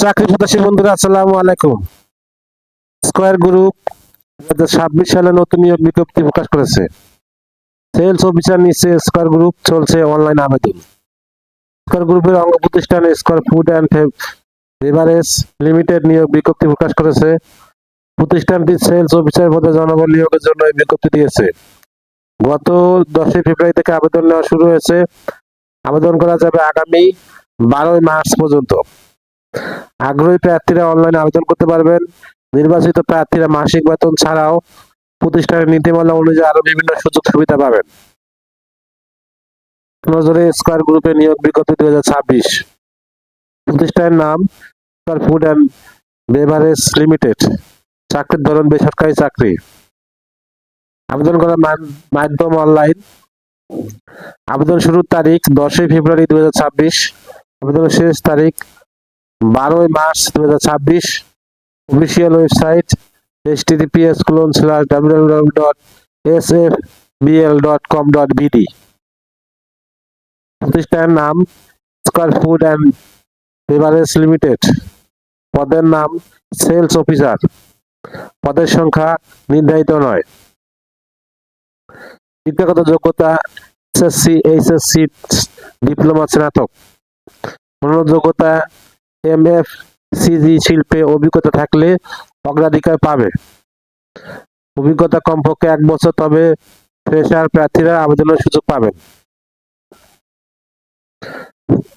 চাকরি প্রত্যাশী বন্ধুরা, আসসালামু আলাইকুম। স্কয়ার গ্রুপ 2026 সালে নতুন নিয়োগ বিজ্ঞপ্তি প্রকাশ করেছে। সেলস অফিসার নিচ্ছে স্কয়ার গ্রুপ, চলছে অনলাইন আবেদন। স্কয়ার গ্রুপের অঙ্গ প্রতিষ্ঠান square food and beverage limited নিয়োগ বিজ্ঞপ্তি প্রকাশ করেছে। প্রতিষ্ঠানটি সেলস অফিসার পদে জনবল নিয়োগের জন্য এই বিজ্ঞপ্তি দিয়েছে। গত 10 ফেব্রুয়ারি থেকে আবেদন নেওয়া শুরু হয়েছে। আবেদন করা যাবে আগামী 12 মার্চ পর্যন্ত। আগ্রহী প্রার্থীরা অনলাইনে আবেদন করতে পারবেন। নির্বাচিত প্রার্থীরা মাসিক বেতন ছাড়াও প্রতিষ্ঠানের নীতিমালা অনুযায়ী আরো বিভিন্ন সুযোগ সুবিধা পাবেন। নজরে স্কয়ার গ্রুপের নিয়োগ বিজ্ঞপ্তি 2026। প্রতিষ্ঠানের নাম square food and beverage limited. চাকরির ধরন বেসরকারি চাকরি। আবেদন করার মাধ্যম অনলাইন। আবেদন শুরুর তারিখ 10 ফেব্রুয়ারি 2026। আবেদনের শেষ তারিখ 12 মার্চ 2026। Official website https://www.sfbl.com.bd। প্রতিষ্ঠানের নাম square food and beverage limited. পদের নাম সেলস অফিসার। পদের সংখ্যা নির্ধারিত নয়। শিক্ষাগত যোগ্যতা এসএসসি, এইচএসসি, ডিপ্লোমা, স্নাতক। অন্যান্য যোগ্যতা এমএফসিজি শিল্পে অভিজ্ঞতা থাকলে অগ্রাধিকার পাবে। অভিজ্ঞতা কমপক্ষে 1 বছর, তবে ফ্রেশার প্রার্থীরা আবেদনের সুযোগ পাবেন।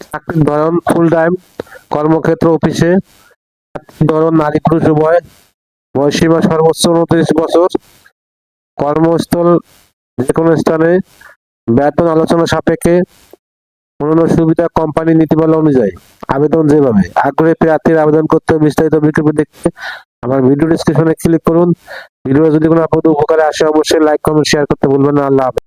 চাকরির ধরন ফুল টাইম, কর্মক্ষেত্র অফিসে। ধরন নারী পুরুষ উভয়। বয়সীমা সর্বোচ্চ 29 বছর। কর্মস্থল যে কোনো স্থানে। বেতন আলোচনা সাপেক্ষে। অন্যান্য সুবিধা কোম্পানি নীতিমালা অনুযায়ী। আবেদন যেভাবে। আগ্রহী প্রার্থীরা আবেদন করতে বিস্তারিত বিজ্ঞপ্তি দেখতে আমার ভিডিও ডেসক্রিপশনে ক্লিক করুন। ভিডিও যদি কোনো আপনাদের উপকারে আসে অবশ্যই লাইক, কমেন্ট, শেয়ার করতে ভুলবেন না। আল্লাহ হাফেজ।